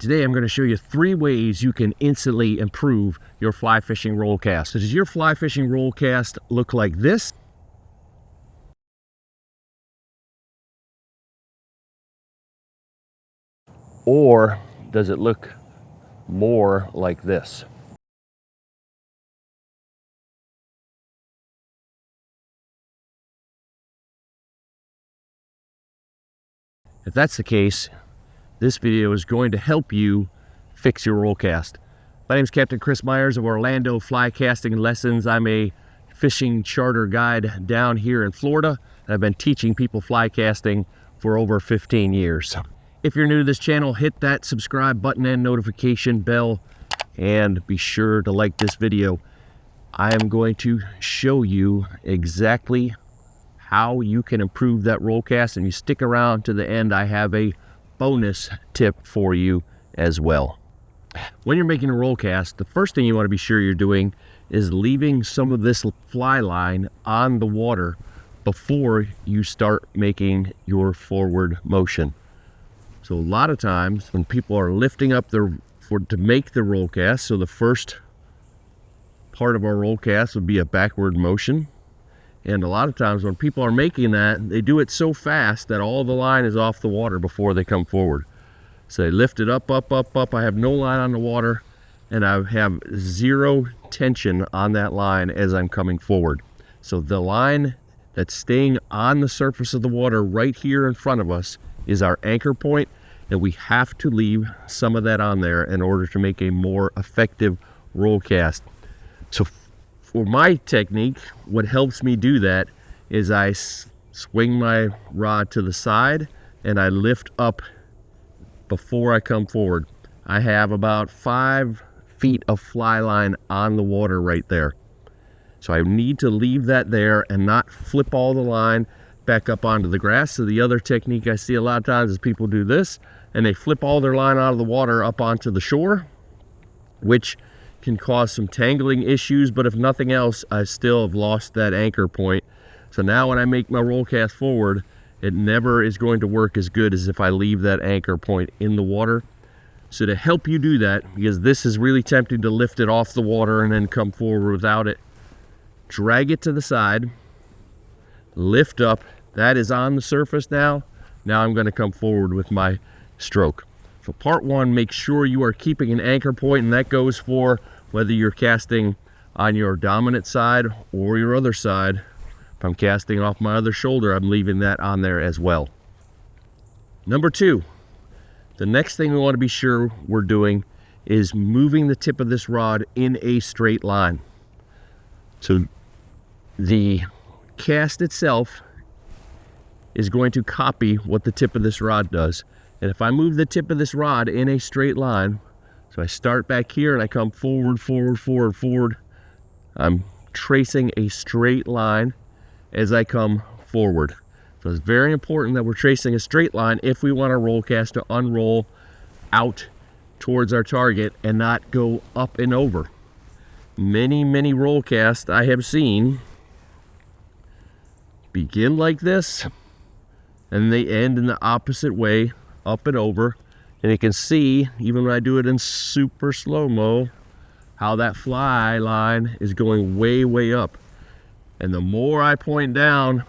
today I'm going to show you 3 ways you can instantly improve your fly fishing roll cast. So does your fly fishing roll cast look like this? Or does it look more like this? If that's the case, this video is going to help you fix your roll cast. My name is Captain Chris Myers of Orlando Fly Casting Lessons. I'm a fishing charter guide down here in Florida, and I've been teaching people fly casting for over 15 years. If you're new to this channel, hit that subscribe button and notification bell, and be sure to like this video. I am going to show you exactly how you can improve that roll cast, and you stick around to the end. I have a bonus tip for you as well. When you're making a roll cast, the first thing you want to be sure you're doing is leaving some of this fly line on the water before you start making your forward motion. So a lot of times when people are lifting up to make the roll cast, so the first part of our roll cast would be a backward motion. And a lot of times when people are making that, they do it so fast that all the line is off the water before they come forward. So they lift it up, up, up, up. I have no line on the water, and I have zero tension on that line as I'm coming forward. So the line that's staying on the surface of the water right here in front of us is our anchor point, and we have to leave some of that on there in order to make a more effective roll cast. So for my technique, what helps me do that is I swing my rod to the side and I lift up before I come forward. I have about 5 feet of fly line on the water right there. So I need to leave that there and not flip all the line back up onto the grass. So the other technique I see a lot of times is people do this and they flip all their line out of the water up onto the shore, which can cause some tangling issues, but if nothing else, I still have lost that anchor point. So now when I make my roll cast forward, it never is going to work as good as if I leave that anchor point in the water. So to help you do that, because this is really tempting to lift it off the water and then come forward without it, drag it to the side, lift up. That is on the surface now. Now I'm going to come forward with my stroke. So part 1, make sure you are keeping an anchor point, and that goes for whether you're casting on your dominant side or your other side. If I'm casting off my other shoulder, I'm leaving that on there as well. Number 2, the next thing we want to be sure we're doing is moving the tip of this rod in a straight line. So the cast itself is going to copy what the tip of this rod does. And if I move the tip of this rod in a straight line, so I start back here and I come forward, forward, forward, forward, I'm tracing a straight line as I come forward. So it's very important that we're tracing a straight line if we want our roll cast to unroll out towards our target and not go up and over. Many roll casts I have seen begin like this and they end in the opposite way, up and over. And you can see, even when I do it in super slow-mo, how that fly line is going way up. And the more I point down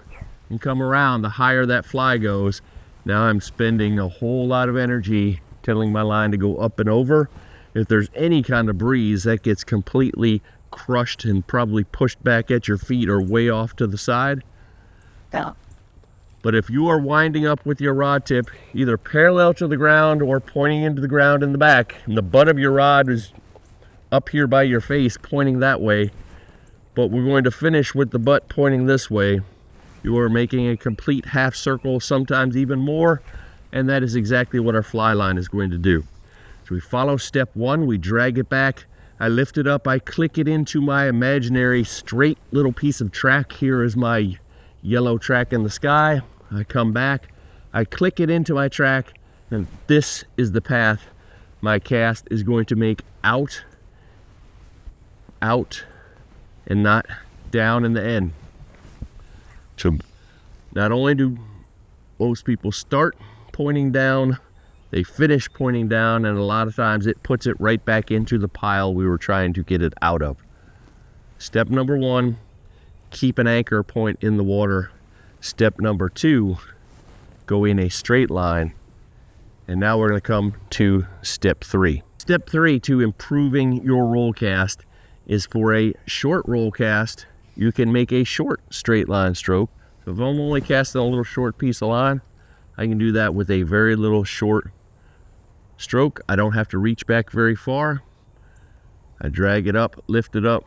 and come around, the higher that fly goes. Now I'm spending a whole lot of energy telling my line to go up and over. If there's any kind of breeze, that gets completely crushed and probably pushed back at your feet or way off to the side. Yeah. But if you are winding up with your rod tip either parallel to the ground or pointing into the ground in the back, and the butt of your rod is up here by your face pointing that way, but we're going to finish with the butt pointing this way, you are making a complete half circle, sometimes even more, and that is exactly what our fly line is going to do. So we follow step 1, we drag it back, I lift it up, I click it into my imaginary straight little piece of track. Here is my yellow track in the sky. I come back, I click it into my track, and this is the path my cast is going to make out, and not down in the end. So not only do most people start pointing down they finish pointing down, and a lot of times it puts it right back into the pile we were trying to get it out of. Step number 1, keep an anchor point in the water. Step number 2, go in a straight line. And now we're going to come to step 3. Step 3 to improving your roll cast is for a short roll cast, you can make a short straight line stroke. So if I'm only casting a little short piece of line, I can do that with a very little short stroke. I don't have to reach back very far. I drag it up, lift it up,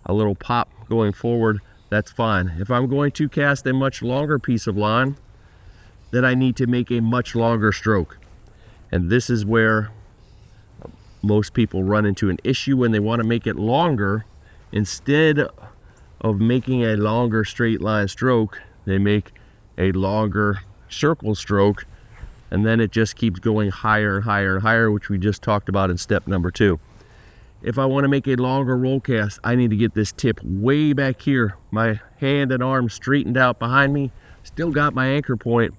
a little pop going forward, that's fine. If I'm going to cast a much longer piece of line, then I need to make a much longer stroke. And this is where most people run into an issue when they want to make it longer. Instead of making a longer straight line stroke, they make a longer circle stroke, and then it just keeps going higher and higher and higher, which we just talked about in step number 2. If I want to make a longer roll cast, I need to get this tip way back here. My hand and arm straightened out behind me, still got my anchor point,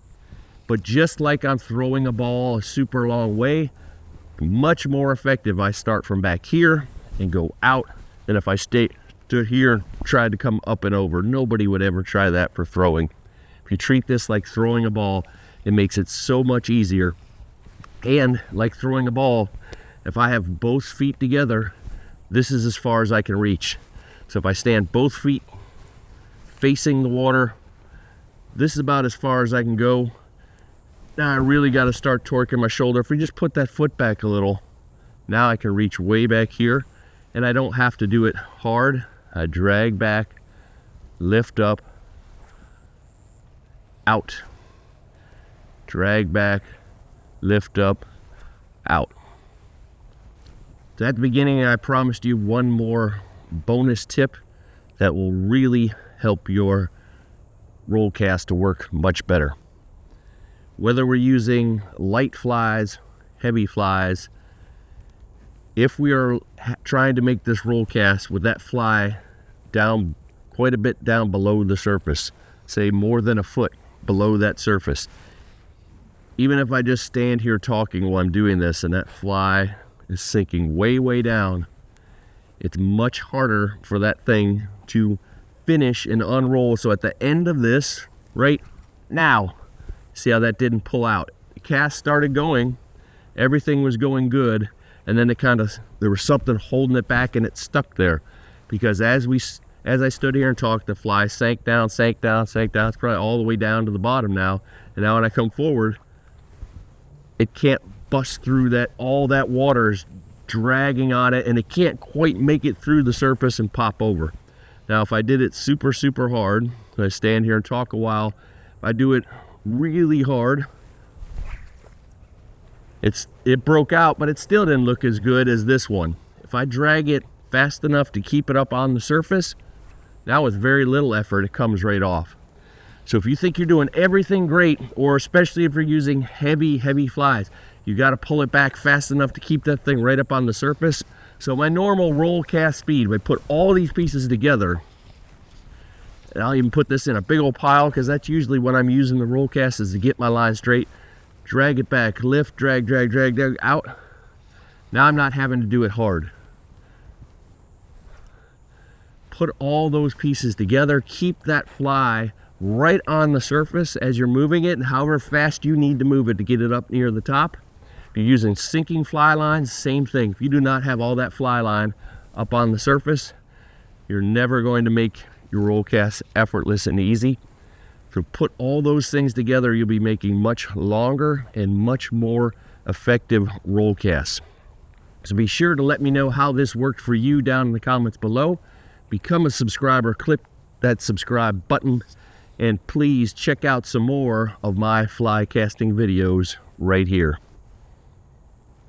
but just like I'm throwing a ball a super long way, much more effective I start from back here and go out than if I stay stood here and tried to come up and over. Nobody would ever try that for throwing. If you treat this like throwing a ball, it makes it so much easier. And like throwing a ball, if I have both feet together, this is as far as I can reach. So if I stand both feet facing the water, this is about as far as I can go. Now I really got to start torquing my shoulder. If we just put that foot back a little, now I can reach way back here, and I don't have to do it hard. I drag back, lift up, out. Drag back, lift up, out. So at the beginning, I promised you one more bonus tip that will really help your roll cast to work much better. Whether we're using light flies, heavy flies, if we are trying to make this roll cast with that fly down quite a bit down below the surface, say more than a foot below that surface, even if I just stand here talking while I'm doing this and that fly is sinking way, way down, it's much harder for that thing to finish and unroll. So at the end of this, right now, see how that didn't pull out? The cast started going, everything was going good, and then there was something holding it back and it stuck there. Because as I stood here and talked, the fly sank down, sank down, sank down. It's probably all the way down to the bottom now. And now when I come forward, it can't bust through that. All that water is dragging on it, and it can't quite make it through the surface and pop over. Now, if I did it super, super hard, I stand here and talk a while, if I do it really hard, it broke out, but it still didn't look as good as this one. If I drag it fast enough to keep it up on the surface, now with very little effort, it comes right off. So if you think you're doing everything great, or especially if you're using heavy, heavy flies, you got to pull it back fast enough to keep that thing right up on the surface. So my normal roll cast speed, if I put all these pieces together, and I'll even put this in a big old pile, because that's usually when I'm using the roll cast, is to get my line straight. Drag it back, lift, drag, drag, drag, drag, out. Now I'm not having to do it hard. Put all those pieces together, keep that fly right on the surface as you're moving it, and however fast you need to move it to get it up near the top. If you're using sinking fly lines, same thing. If you do not have all that fly line up on the surface, you're never going to make your roll cast effortless and easy. So put all those things together, you'll be making much longer and much more effective roll casts. So be sure to let me know how this worked for you down in the comments below. Become a subscriber, click that subscribe button, and please check out some more of my fly casting videos right here.